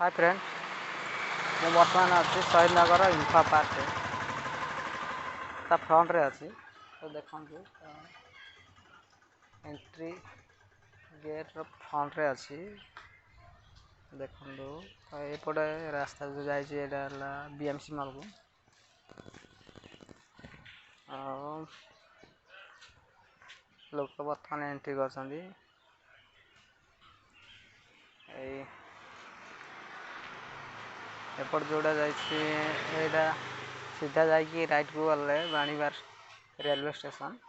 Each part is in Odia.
हाय फ्रेंड, ମୁଁ ବର୍ତ୍ତମାନ ଅଛି ଶହୀଦନଗର ଇନ୍ଫା ପାର୍କରେ ତା ଫ୍ରଣ୍ଟରେ ଅଛି। ତ ଦେଖନ୍ତୁ ଏଣ୍ଟ୍ରି ଗେଟ୍ର ଫ୍ରଣ୍ଟରେ ଅଛି। ଦେଖନ୍ତୁ ତ ଏପଟେ ରାସ୍ତା ଯେଉଁ ଯାଇଛି ଏଇଟା ହେଲା BMC ମଲ୍କୁ। ଆଉ ଲୋକ ବର୍ତ୍ତମାନ ଏଣ୍ଟ୍ରି କରୁଛନ୍ତି। ଏଇ ଏପଟେ ଯେଉଁଟା ଯାଇଛି ଏଇଟା ସିଧା ଯାଇକି ରାଇଟ୍କୁ ଗଲେ ବାଣୀବିହାର ରେଲୱେ ଷ୍ଟେସନ୍।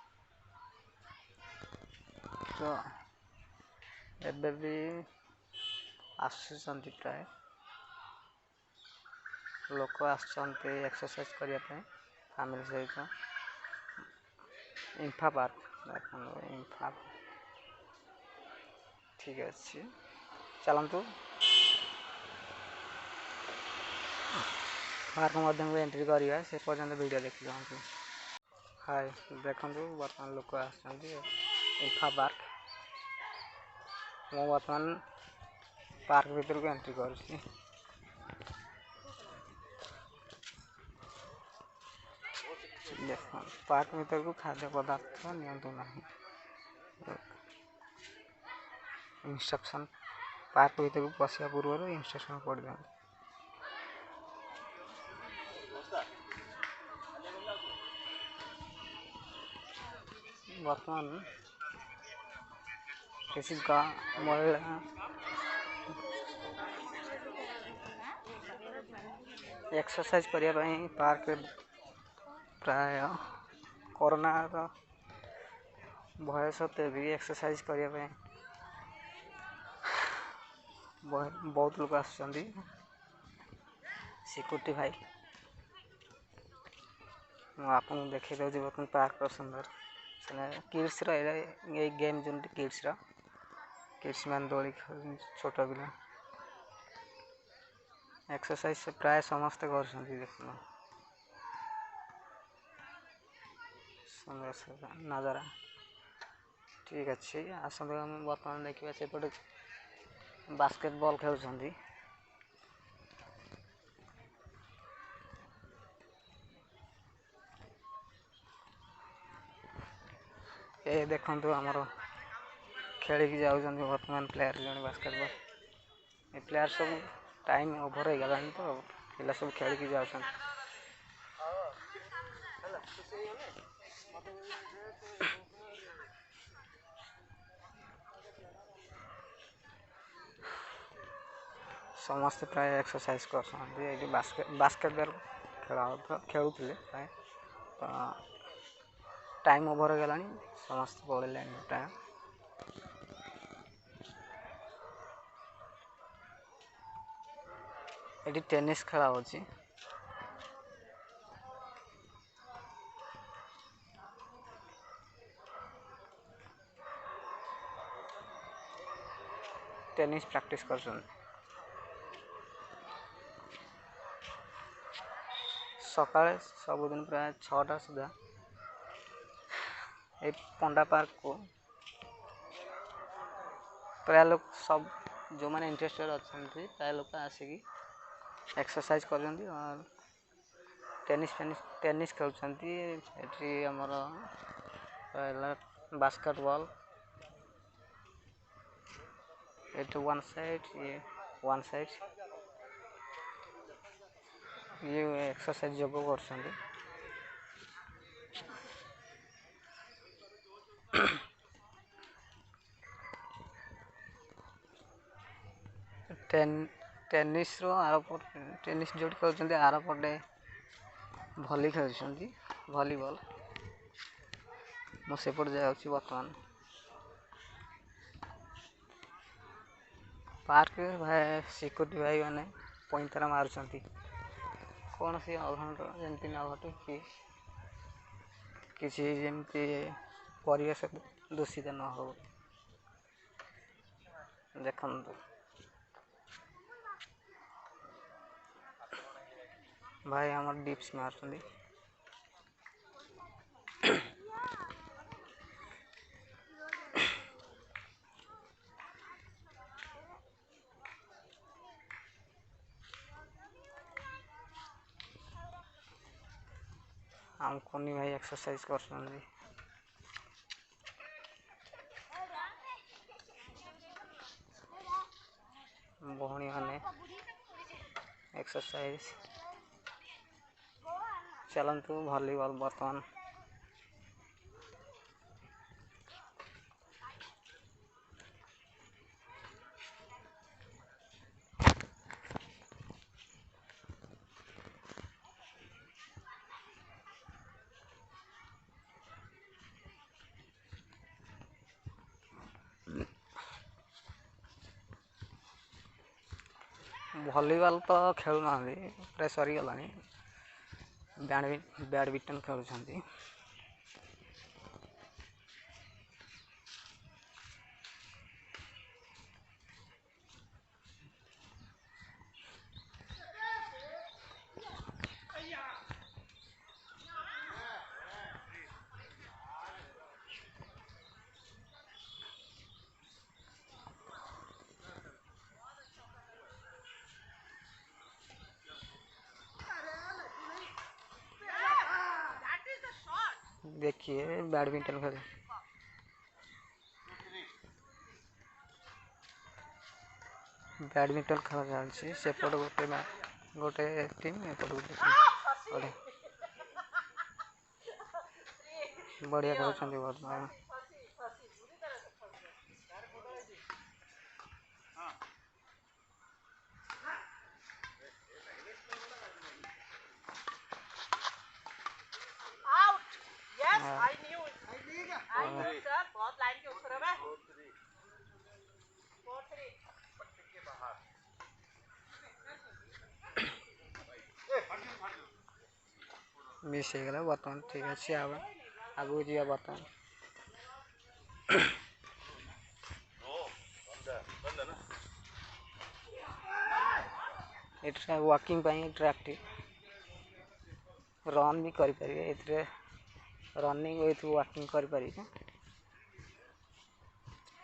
ତ ଏବେ ବି ଆସୁଛନ୍ତି, ପ୍ରାୟ ଲୋକ ଆସୁଛନ୍ତି ଏକ୍ସରସାଇଜ୍ କରିବା ପାଇଁ ଫ୍ୟାମିଲି ସହିତ। ଇନ୍ଫା ପାର୍କ ଦେଖନ୍ତୁ, ଇନ୍ଫା ଠିକ୍ ଅଛି, ଚାଲନ୍ତୁ ପାର୍କ ମଧ୍ୟକୁ ଏଣ୍ଟ୍ରି କରିବା। ସେ ପର୍ଯ୍ୟନ୍ତ ଭିଡ଼ିଓ ଦେଖି ଯାଆନ୍ତୁ। ହାय, ଦେଖନ୍ତୁ ବର୍ତ୍ତମାନ ଲୋକ ଆସୁଛନ୍ତି ଇନ୍ଫା ପାର୍କ। ମୁଁ ବର୍ତ୍ତମାନ ପାର୍କ ଭିତରକୁ ଏଣ୍ଟ୍ରି କରୁଛି। ଦେଖନ୍ତୁ, ପାର୍କ ଭିତରକୁ ଖାଦ୍ୟ ପଦାର୍ଥ ନିଅନ୍ତୁ ନାହିଁ। ଇନଷ୍ଟ୍ରକ୍ସନ୍, ପାର୍କ ଭିତରକୁ ପଶିବା ପୂର୍ବରୁ ଇନଷ୍ଟ୍ରକ୍ସନ୍ ପଢ଼ିଦିଅନ୍ତୁ। ବର୍ତ୍ତମାନ କିଛି ମହିଳା ଏକ୍ସରସାଇଜ୍ କରିବା ପାଇଁ ପାର୍କରେ, ପ୍ରାୟ କରୋନାର ଭୟ ସତ୍ତ୍ୱେ ବି ଏକ୍ସରସାଇଜ୍ କରିବା ପାଇଁ ବହୁତ ଲୋକ ଆସୁଛନ୍ତି। ସିକ୍ୟୁରିଟି ଭାଇ, ମୁଁ ଆପଣଙ୍କୁ ଦେଖାଇ ଦେଉଛି ବର୍ତ୍ତମାନ ପାର୍କର ସୁନ୍ଦର। କିଡ଼୍ସର ଏଇ ଗେମ୍ ଯେମିତି କିଡ଼୍ସ ମାନେ ଦୋଳି ଖେଳୁଛନ୍ତି, ଛୋଟ ପିଲା ଏକ୍ସରସାଇଜ୍ ପ୍ରାୟ ସମସ୍ତେ କରୁଛନ୍ତି। ଦେଖୁନ ସୁନ୍ଦର ନଜାରା। ଠିକ୍ ଅଛି, ଆସନ୍ତୁ ଆମେ ବର୍ତ୍ତମାନ ଦେଖିବା ସେପଟେ ବାସ୍କେଟବଲ୍ ଖେଳୁଛନ୍ତି। ଏ ଦେଖନ୍ତୁ ଆମର ଖେଳିକି ଯାଉଛନ୍ତି ବର୍ତ୍ତମାନ ପ୍ଲେୟାର ଜଣେ ବାସ୍କେଟବଲ୍। ଏ ପ୍ଲେୟାର ସବୁ ଟାଇମ୍ ଓଭର୍ ହେଇଗଲାଣି, ତ ପିଲା ସବୁ ଖେଳିକି ଯାଉଛନ୍ତି। ସମସ୍ତେ ପ୍ରାୟ ଏକ୍ସରସାଇଜ୍ କରୁଛନ୍ତି। ଏଇଠି ବାସ୍କେଟବଲ୍ ଖେଳୁଥିଲେ ପ୍ରାୟ, ତ ଟାଇମ୍ ଓଭର୍ ହେଇଗଲାଣି, ସମସ୍ତେ ପଳେଇଲେଣି ପ୍ରାୟ। ଏଠି ଟେନିସ୍ ଖେଳ ହେଉଛି। ଟେନିସ୍ ପ୍ରାକ୍ଟିସ୍ କରୁଛନ୍ତି। ସକାଳେ ସବୁଦିନ ପ୍ରାୟ 6ଟା ସୁଦ୍ଧା ଏଇ ପଣ୍ଡା ପାର୍କକୁ ପ୍ରାୟ ଲୋକ, ଯେଉଁମାନେ ଇଣ୍ଟରେଷ୍ଟେଡ଼୍ ଅଛନ୍ତି, ପ୍ରାୟ ଲୋକ ଆସିକି ଏକ୍ସରସାଇଜ୍ କରୁଛନ୍ତି। ଟେନିସ୍ ଖେଳୁଛନ୍ତି। ଏଠି ଆମର ରହିଲା ବାସ୍କେଟବଲ୍, ଏଠି ୱାନ୍ ସାଇଡ଼୍ ଇଏ ଏକ୍ସରସାଇଜ୍ ଯୋଗ କରୁଛନ୍ତି। ଟେନିସ୍ ଯେଉଁଠି ଖେଳୁଛନ୍ତି, ଆର ପଟେ ଭଲି ଖେଳୁଛନ୍ତି, ଭଲିବଲ୍। ମୁଁ ସେପଟେ ଯାଉଛି ବର୍ତ୍ତମାନ। ପାର୍କରେ ସିକ୍ୟୁରିଟି ଭାଇମାନେ ପଇଁତରା ମାରୁଛନ୍ତି, କୌଣସି ଅଘଟଣ ଯେମିତି ନ ଘଟେ, କିଛି ଯେମିତି ପରିବେଶ ଦୂଷିତ ନ ହଉ। ଦେଖନ୍ତୁ ଭାଇ ଆମର ଡିପ୍ସ ମାରୁଛନ୍ତି। आम कुनी भाई एक्सरसाइज कर भौणी मैंने एक्सरसाइज चलतु भलीबॉल बर्तमान भलीबॉल तो खेलु ना प्राय सरीगला बैडमिंटन खेलुं देखिए बैडमिंटन खेल चलती सेपट गोटे टीम एपट गोटे बढ़िया खेलुंट बर्तमान मिस हो गला बर्तमान ठीक अच्छे आगू जा बर्तमान एटा वॉकिंग ट्रैक रन भी करें रनिंग विथ वॉकिंग करें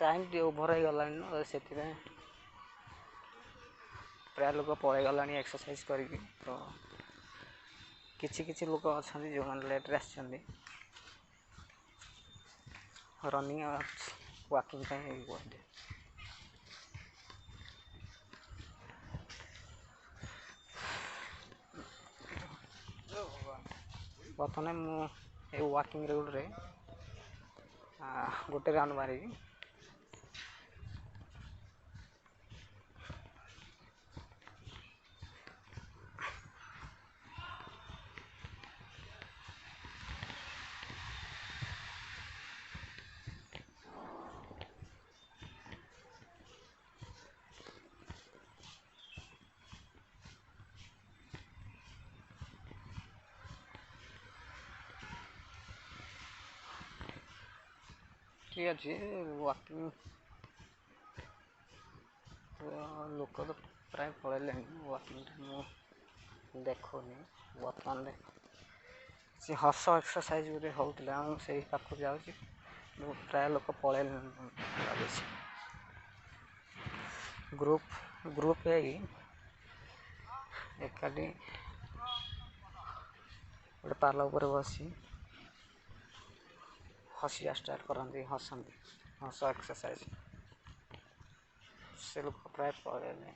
टाइम टी ओभर हो गला से प्राय लोक पलि गला एक्सरसाइज कर तो किछि लोक अच्छा जो मैंने लेट्रे आसछन्ति रनिंग वॉकिंग बर्तमान मुझे वॉकिंग रोड रे गोटे राउंड मारी ठीक अच्छे वॉकिंग लोक तो प्राय पलैले वॉकिंग देखनी बर्तमान से हस एक्सरसाइज गोटे होता से पाख जाऊँगी प्राय लोक पलैले ग्रुप एकाठी गोटे पाल उपर बसी हसिया स्टार्ट करती हसंती हस एक्सरसाइज से लोक प्राय पलैले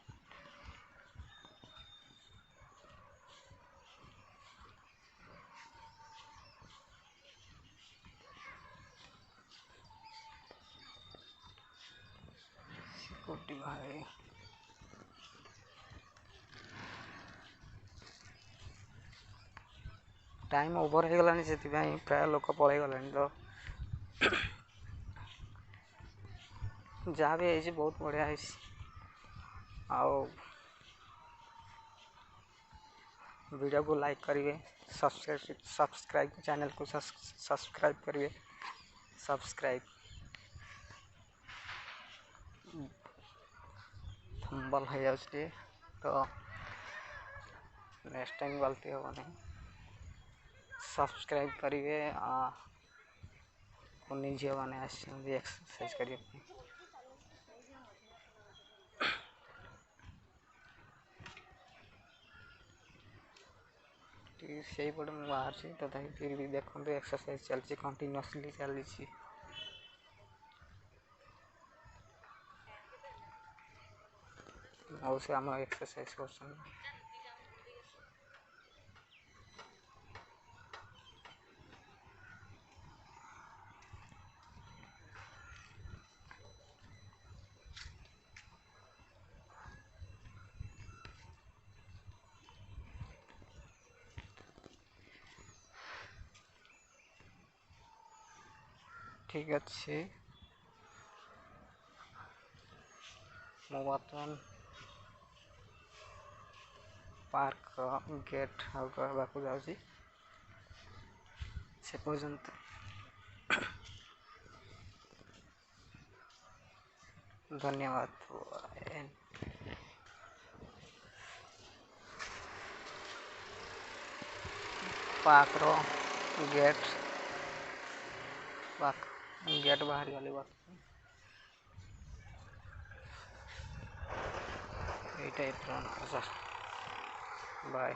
सिक्योरिटी भाई टाइम ओभर हो गला से प्राय लोक पलि गला तो जहाँ भी बहुत बढ़िया वीडियो को लाइक करेंगे सब्सक्राइब चैनल को सब्सक्राइब करेंगे सब्सक्राइब थंबल हो जाए तो नेक्स्ट टाइम गलती हो नहीं सब्सक्राइब करेंगे कुनी झील मैंने एक्सरसाइज करिए ସେଇପଟେ ମୁଁ ବାହାରିଛି, ତଥାପି ଫିର୍ ବି ଦେଖନ୍ତୁ ଏକ୍ସରସାଇଜ୍ ଚାଲିଛି, କଣ୍ଟିନ୍ୟୁଅସ୍ଲି ଚାଲିଛି। ଆଉ ସେ ଆମ ଏକ୍ସରସାଇଜ୍ କରୁଛନ୍ତି। ଠିକ୍ ଅଛି, ମୁଁ ବର୍ତ୍ତମାନ ପାର୍କ ଗେଟ୍ ହେବାକୁ ଯାଉଛି। ସେ ପର୍ଯ୍ୟନ୍ତ ଧନ୍ୟବାଦ। ପାର୍କର ଗେଟ୍ ବାହାରିଗଲି ବର୍ତ୍ତମାନ। ଏଇ ଟାଇପ୍ର ସାର୍, ବାଏ।